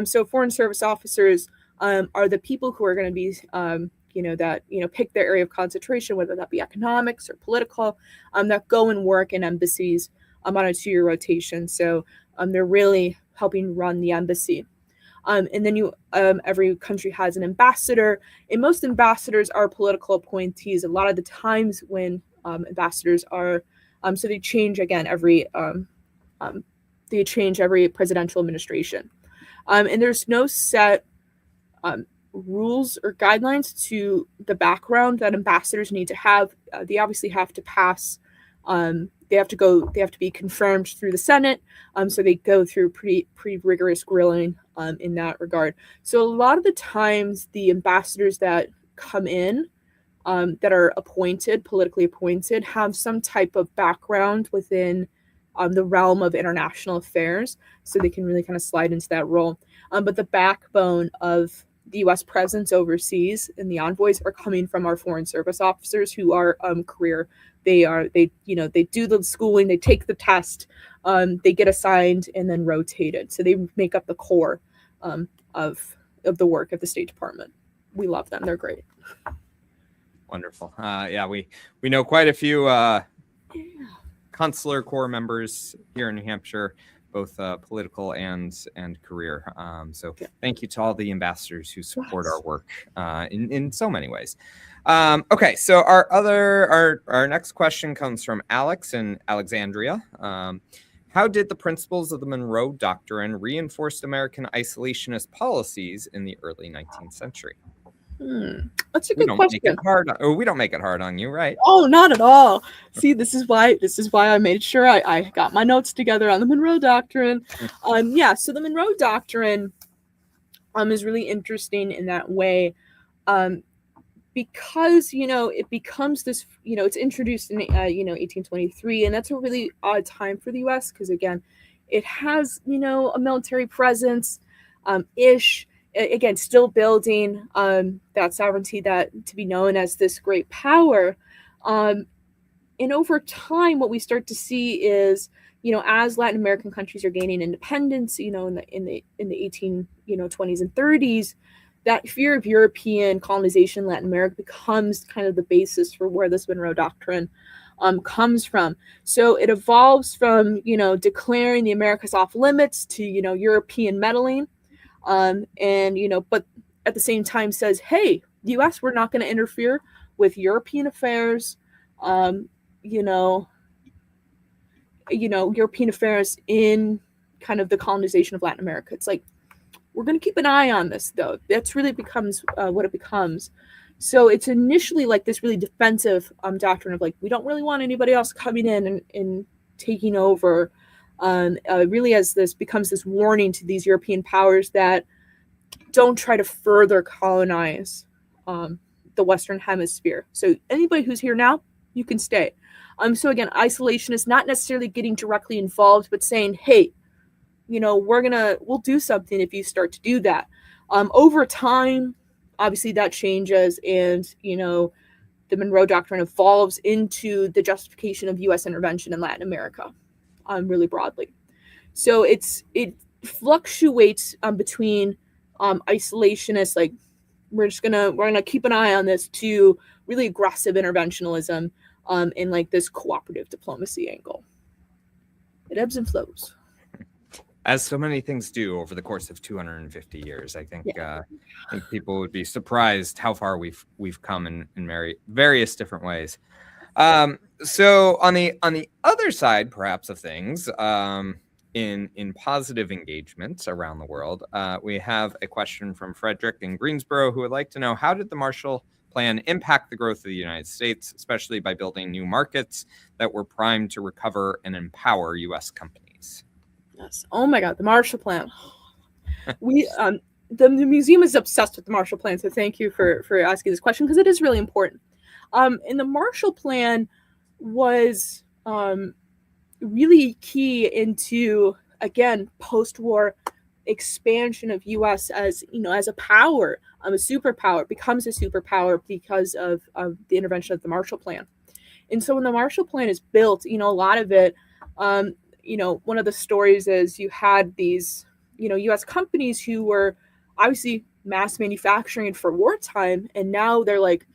So foreign service officers are the people who are going to be, pick their area of concentration, whether that be economics or political, that go and work in embassies on a 2-year rotation. So they're really helping run the embassy. And then every country has an ambassador, and most ambassadors are political appointees. A lot of the times when ambassadors are, so they change again every presidential administration. And there's no set rules or guidelines to the background that ambassadors need to have. They obviously have to pass. They have to be confirmed through the Senate. So they go through pretty rigorous grilling in that regard. So a lot of the times, the ambassadors that come in, that are politically appointed, have some type of background within the realm of international affairs, so they can really kind of slide into that role. But the backbone of the U.S. presence overseas and the envoys are coming from our foreign service officers, who are career. They do the schooling, they take the test, they get assigned and then rotated. So they make up the core of the work of the State Department. We love them; they're great. Wonderful. We know quite a few consular corps members here in New Hampshire, both political and career. Thank you to all the ambassadors who support our work in so many ways. Okay, so our next question comes from Alex in Alexandria. How did the principles of the Monroe Doctrine reinforce American isolationist policies in the early 19th century? That's a good question. We don't make it hard on you, right? Oh, not at all. See, this is why I made sure I got my notes together on the Monroe Doctrine. So the Monroe Doctrine is really interesting in that way, because it becomes this, it's introduced in 1823, and that's a really odd time for the U.S. because again, it has a military presence, ish. Again, still building that sovereignty, that to be known as this great power. And over time, what we start to see is, as Latin American countries are gaining independence, in the 1820s and 30s, that fear of European colonization in Latin America becomes kind of the basis for where this Monroe Doctrine comes from. So it evolves from declaring the Americas off limits to European meddling. But at the same time says, hey, the U.S., we're not going to interfere with European affairs, European affairs in kind of the colonization of Latin America. It's like, we're going to keep an eye on this, though. That's really becomes what it becomes. So it's initially like this really defensive doctrine of like, we don't really want anybody else coming in and taking over. Really as this becomes this warning to these European powers that don't try to further colonize the Western Hemisphere. So anybody who's here now, you can stay. So again, isolation is not necessarily getting directly involved, but saying, hey, we'll do something if you start to do that. Over time, obviously that changes, and the Monroe Doctrine evolves into the justification of U.S. intervention in Latin America, really broadly. So it fluctuates between isolationists, like we're gonna keep an eye on this, to really aggressive interventionalism in like this cooperative diplomacy angle. It ebbs and flows, as so many things do over the course of 250 years. I think I think people would be surprised how far we've come in various different ways. So on the other side, perhaps, of things, in positive engagements around the world, we have a question from Frederick in Greensboro, who would like to know, how did the Marshall Plan impact the growth of the United States, especially by building new markets that were primed to recover and empower U.S. companies? Yes. Oh my God, the Marshall Plan. We the museum is obsessed with the Marshall Plan, so thank you for asking this question, because it is really important. And the Marshall Plan was really key into, again, post-war expansion of U.S. as a power, a superpower, becomes a superpower because of the intervention of the Marshall Plan. And so when the Marshall Plan is built, a lot of it, one of the stories is you had these, U.S. companies who were obviously mass manufacturing for wartime, and now they're like,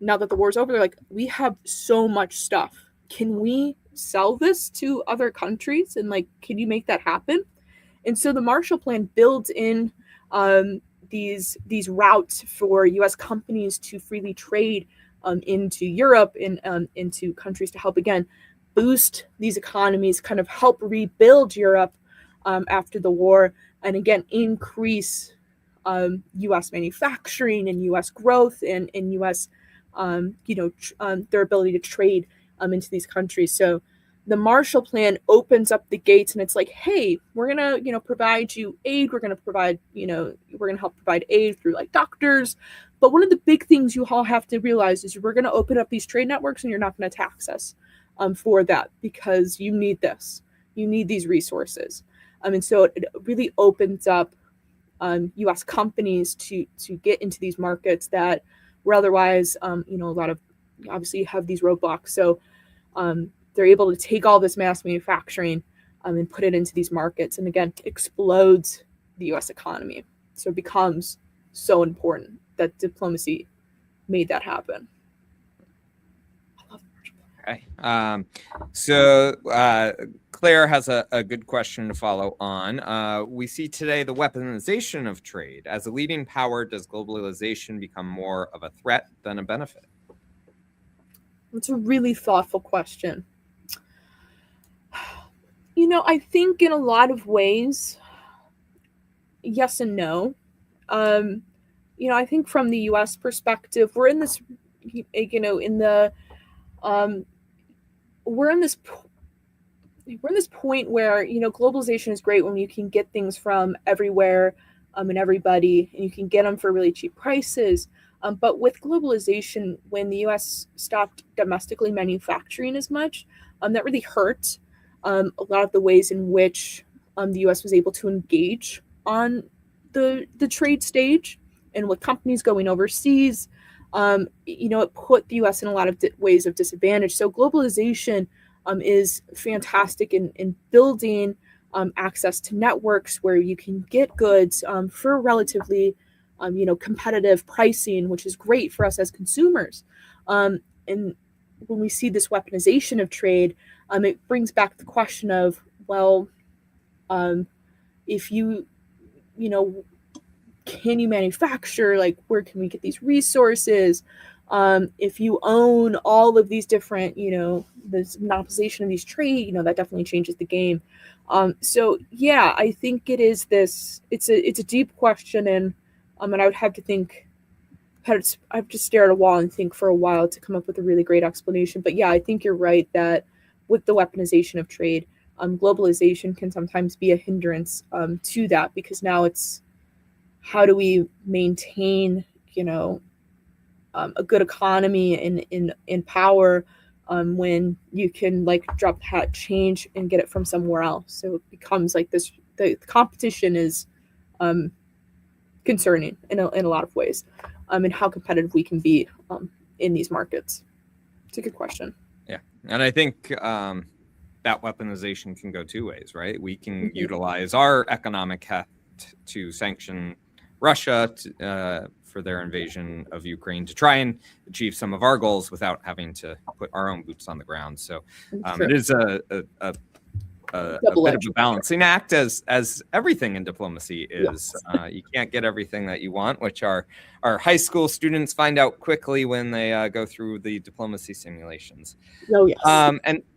now that the war's over, they're like, we have so much stuff. Can we sell this to other countries? And like, can you make that happen? And so the Marshall Plan builds in these routes for U.S. companies to freely trade into Europe and into countries to help, again, boost these economies, kind of help rebuild Europe after the war, and again, increase U.S. manufacturing and U.S. growth and U.S. Their ability to trade into these countries. So the Marshall Plan opens up the gates, and it's like, hey, we're gonna provide you aid. We're gonna provide we're gonna help provide aid through like doctors. But one of the big things you all have to realize is we're gonna open up these trade networks, and you're not gonna tax us for that, because you need this. You need these resources. And so it really opens up U.S. companies to get into these markets that were otherwise, a lot of, obviously you have these roadblocks. So they're able to take all this mass manufacturing and put it into these markets, and again, explodes the U.S. economy. So it becomes so important that diplomacy made that happen. Okay. So Claire has a good question to follow on. We see today the weaponization of trade. As a leading power, does globalization become more of a threat than a benefit? It's a really thoughtful question. I think in a lot of ways, yes and no. I think from the U.S. perspective, we're in this, we're in this point where globalization is great when you can get things from everywhere and everybody, and you can get them for really cheap prices. But with globalization, when the U.S. stopped domestically manufacturing as much, that really hurt a lot of the ways in which the U.S. was able to engage on the trade stage, and with companies going overseas, it put the U.S. in a lot of ways of disadvantage. So globalization is fantastic in building access to networks where you can get goods for relatively competitive pricing, which is great for us as consumers. And when we see this weaponization of trade, it brings back the question of, well, if can you manufacture? Like, where can we get these resources? If you own all of these different, this monopolization of these trade, that definitely changes the game. So yeah, I think it is this. It's a deep question, and I would have to think. I have to stare at a wall and think for a while to come up with a really great explanation. But yeah, I think you're right that with the weaponization of trade, globalization can sometimes be a hindrance to that, because now it's how do we maintain, a good economy in power, when you can like drop that change and get it from somewhere else. So it becomes like this. The competition is concerning in a lot of ways, and how competitive we can be in these markets. It's a good question. Yeah, and I think that weaponization can go two ways, right? We can utilize our economic heft to sanction Russia for their invasion of Ukraine to try and achieve some of our goals without having to put our own boots on the ground. So it is a bit of a balancing act, as everything in diplomacy is. Yes. You can't get everything that you want, which our high school students find out quickly when they go through the diplomacy simulations. Oh, yes.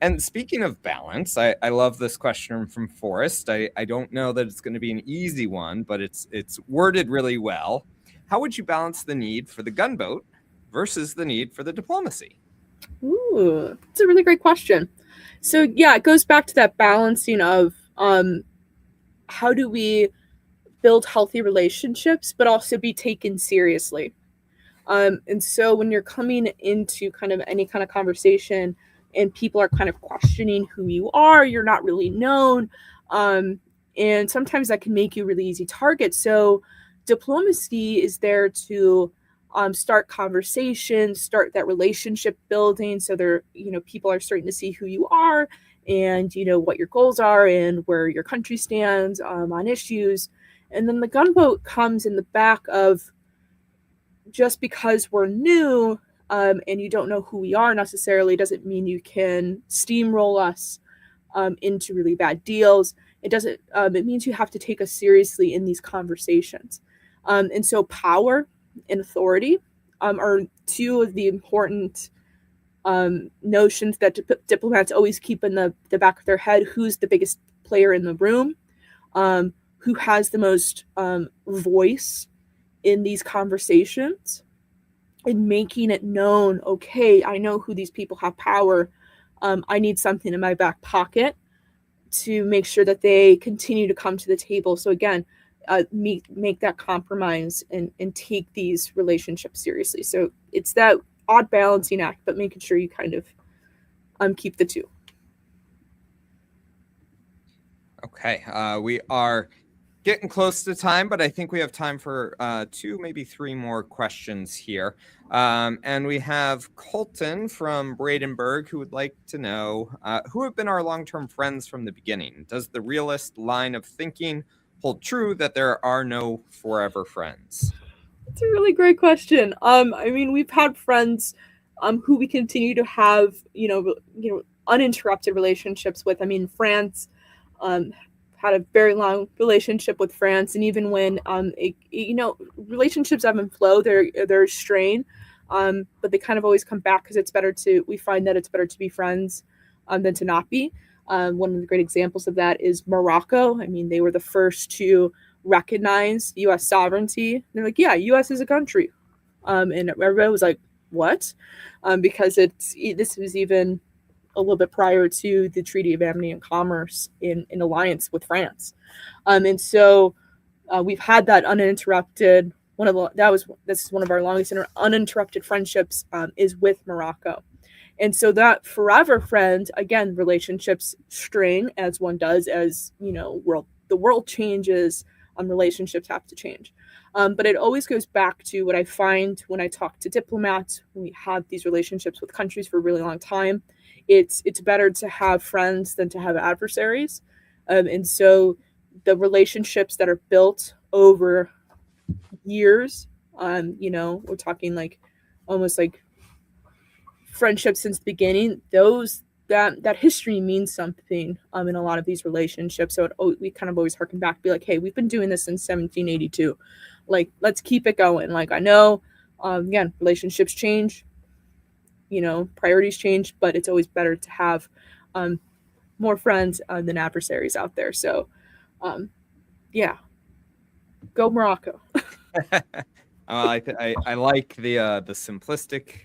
And speaking of balance, I love this question from Forrest. I don't know that it's going to be an easy one, but it's worded really well. How would you balance the need for the gunboat versus the need for the diplomacy? Ooh, that's a really great question. So yeah, it goes back to that balancing of how do we build healthy relationships, but also be taken seriously. And so when you're coming into kind of any kind of conversation and people are kind of questioning who you are, you're not really known. And sometimes that can make you a really easy target. So diplomacy is there to start conversations, start that relationship building. So people are starting to see who you are and, what your goals are and where your country stands on issues. And then the gunboat comes in the back of, just because we're new and you don't know who we are necessarily doesn't mean you can steamroll us into really bad deals. It doesn't. It means you have to take us seriously in these conversations. And so power and authority are two of the important notions that diplomats always keep in the back of their head. Who's the biggest player in the room? Who has the most voice in these conversations, and making it known, okay, I know who these people have power. I need something in my back pocket to make sure that they continue to come to the table. So again, make that compromise and take these relationships seriously. So it's that odd balancing act, but making sure you kind of keep the two. Okay, we are getting close to time, but I think we have time for 2, maybe 3 more questions here. And we have Colton from Bradenburg who would like to know, who have been our long-term friends from the beginning? Does the realist line of thinking hold true that there are no forever friends? It's a really great question. I mean, we've had friends who we continue to have, uninterrupted relationships with. I mean, France had a very long relationship with France, and even when relationships ebb and flow, they're strained, but they kind of always come back because we find that it's better to be friends than to not be. One of the great examples of that is Morocco. I mean, they were the first to recognize U.S. sovereignty. They're like, yeah, U.S. is a country, and everybody was like, what? Because this was even a little bit prior to the Treaty of Amity and Commerce in alliance with France. And so we've had that uninterrupted, this is one of our longest uninterrupted friendships is with Morocco. And so that forever friend, again, relationships strain as one does, as, the world changes, relationships have to change. But it always goes back to what I find when I talk to diplomats, when we have these relationships with countries for a really long time. It's better to have friends than to have adversaries. And so the relationships that are built over years, we're talking like almost like friendships since the beginning, that history means something in a lot of these relationships. So we kind of always harken back, be like, hey, we've been doing this since 1782. Like, let's keep it going. Like, I know, again, relationships change, priorities change, but it's always better to have more friends than adversaries out there. So, yeah, go Morocco. I like the simplistic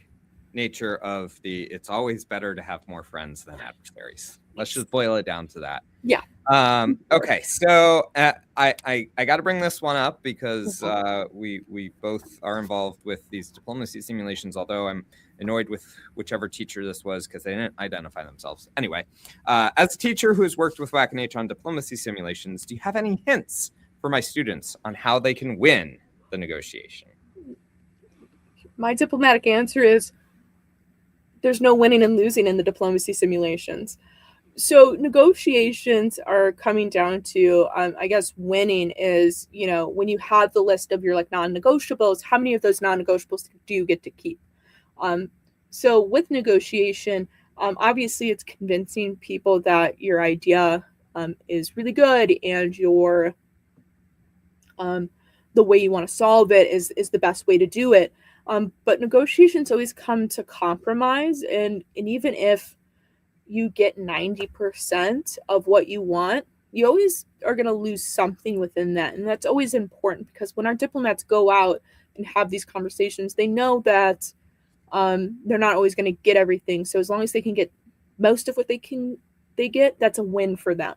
nature of it's always better to have more friends than adversaries. Let's just boil it down to that. Yeah. Okay, so I got to bring this one up because we both are involved with these diplomacy simulations, although I'm annoyed with whichever teacher this was because they didn't identify themselves. Anyway, as a teacher who has worked with WAC and H on diplomacy simulations, do you have any hints for my students on how they can win the negotiation? My diplomatic answer is there's no winning and losing in the diplomacy simulations. So negotiations are coming down to, I guess, winning is, when you have the list of your like non-negotiables, how many of those non-negotiables do you get to keep? So with negotiation, obviously it's convincing people that your idea is really good and your the way you want to solve it is the best way to do it. But negotiations always come to compromise, and even if you get 90% of what you want, you always are going to lose something within that. And that's always important because when our diplomats go out and have these conversations, they know that they're not always going to get everything. So as long as they can get most of what they get, that's a win for them.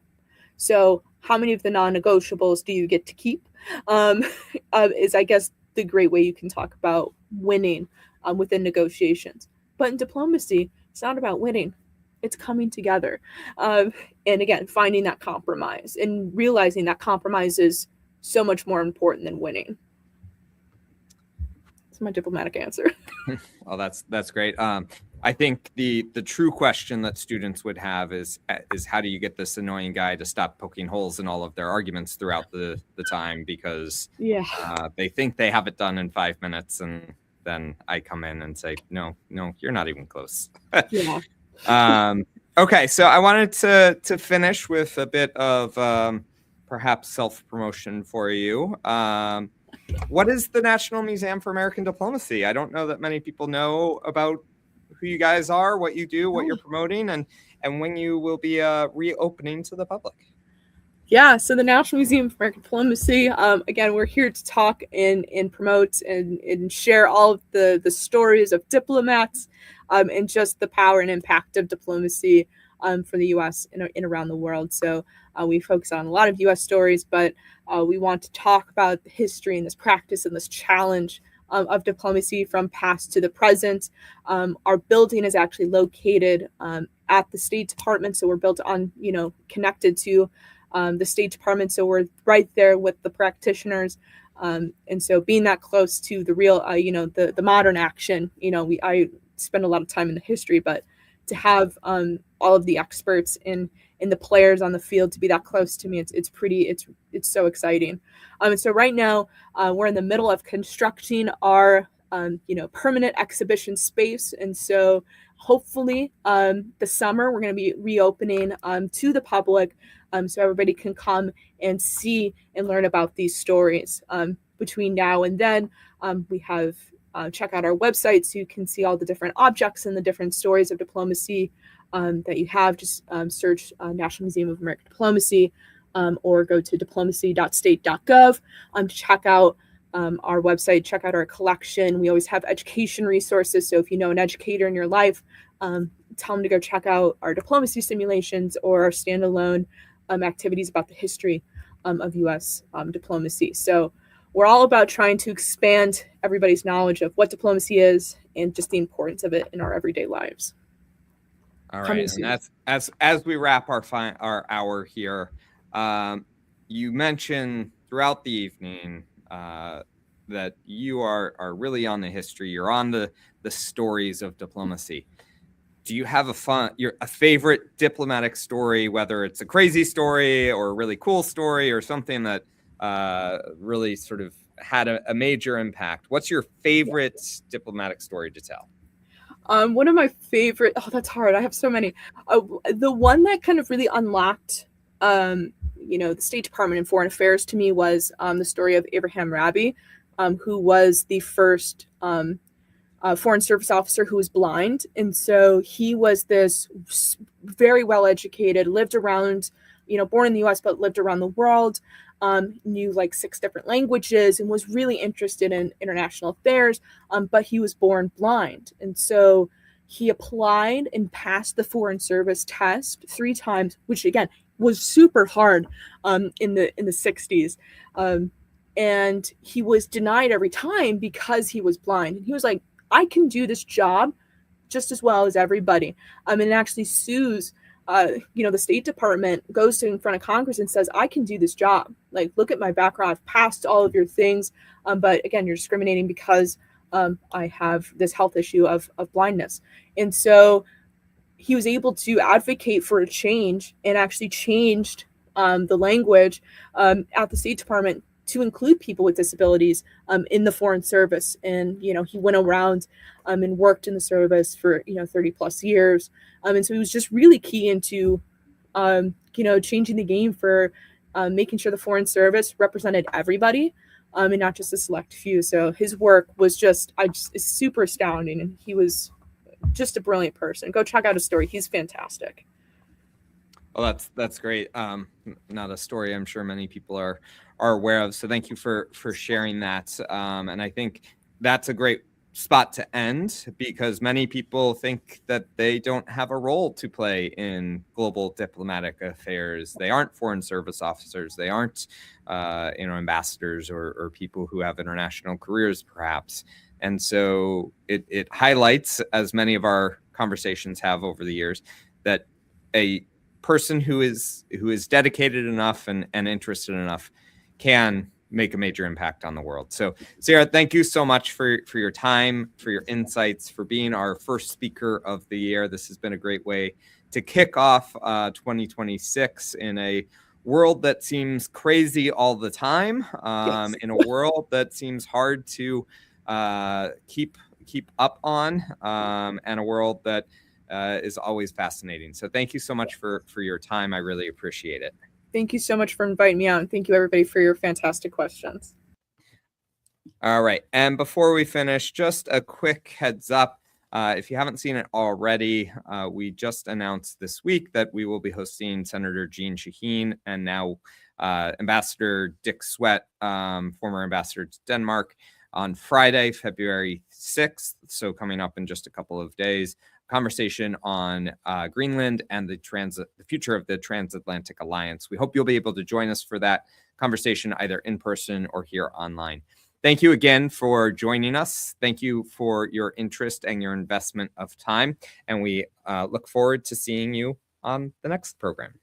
So how many of the non-negotiables do you get to keep is, I guess, the great way you can talk about winning within negotiations. But in diplomacy, it's not about winning. It's coming together. And again, finding that compromise and realizing that compromise is so much more important than winning. That's my diplomatic answer. Well, that's great. I think the true question that students would have is how do you get this annoying guy to stop poking holes in all of their arguments throughout the time, because they think they have it done in 5 minutes, and then I come in and say, no, you're not even close. Yeah. Okay, so I wanted to finish with a bit of perhaps self-promotion for you. What is the National Museum for American Diplomacy? I don't know that many people know about who you guys are, what you do, what you're promoting, and when you will be reopening to the public. Yeah, so the National Museum for American Diplomacy, again, we're here to talk and promote and share all of the stories of diplomats and just the power and impact of diplomacy for the U.S. and around the world. So we focus on a lot of U.S. stories, but we want to talk about the history and this practice and this challenge of diplomacy from past to the present. Our building is actually located at the State Department, so we're built on, connected to the State Department, so we're right there with the practitioners. And so being that close to the real, the modern action, I spend a lot of time in the history, but to have all of the experts in the players on the field to be that close to me, it's so exciting. And so right now we're in the middle of constructing our permanent exhibition space, and so hopefully the summer we're going to be reopening to the public, so everybody can come and see and learn about these stories. Between now and then, we have check out our website so you can see all the different objects and the different stories of diplomacy that you have. Just search National Museum of American Diplomacy or go to diplomacy.state.gov to check out our website, check out our collection. We always have education resources. So if you know an educator in your life, tell them to go check out our diplomacy simulations or our standalone activities about the history of U.S. Diplomacy. So we're all about trying to expand everybody's knowledge of what diplomacy is and just the importance of it in our everyday lives. All right, and that's as we wrap our hour here. You mentioned throughout the evening that you are really on the history. You're on the stories of diplomacy. Do you have a favorite diplomatic story, whether it's a crazy story or a really cool story or something that really sort of had a major impact? What's your favorite diplomatic story to tell? One of my favorite, that's hard. I have so many. The one that kind of really unlocked, the State Department and Foreign Affairs to me was the story of Abraham Rabi, who was the first Foreign Service officer who was blind. And so he was this very well-educated, lived around, born in the U.S., but lived around the world, knew like 6 different languages and was really interested in international affairs, but he was born blind. And so He applied and passed the Foreign Service test 3 times, which again was super hard in the 60s. And he was denied every time because he was blind. And he was like, I can do this job just as well as everybody. And actually sues, the State Department, goes in front of Congress and says, I can do this job. Like, look at my background. I've passed all of your things. But again, you're discriminating because I have this health issue of blindness. And so he was able to advocate for a change and actually changed the language at the State Department to include people with disabilities in the Foreign Service. And, he went around and worked in the service for, 30 plus years. And so he was just really key into, changing the game for making sure the Foreign Service represented everybody and not just a select few. So his work was just super astounding. And he was just a brilliant person. Go check out his story. He's fantastic. Well, that's great. Not a story I'm sure many people are aware of. So thank you for sharing that. And I think that's a great spot to end, because many people think that they don't have a role to play in global diplomatic affairs. They aren't foreign service officers. They aren't, ambassadors or people who have international careers, perhaps. And so it highlights, as many of our conversations have over the years, that a person who is dedicated enough and interested enough can make a major impact on the world. So, Ciara, thank you so much for your time, for your insights, for being our first speaker of the year. This has been a great way to kick off 2026 in a world that seems crazy all the time, Yes. in a world that seems hard to keep up on, and a world that is always fascinating. So thank you so much for your time. I really appreciate it. Thank you so much for inviting me out. And thank you, everybody, for your fantastic questions. All right. And before we finish, just a quick heads up. If you haven't seen it already, we just announced this week that we will be hosting Senator Jeanne Shaheen and now Ambassador Dick Sweat, former ambassador to Denmark, on Friday, February 6th. So coming up in just a couple of days, conversation on Greenland and the future of the transatlantic alliance. We hope you'll be able to join us for that conversation, either in person or here online. Thank you again for joining us. Thank you for your interest and your investment of time. And we look forward to seeing you on the next program.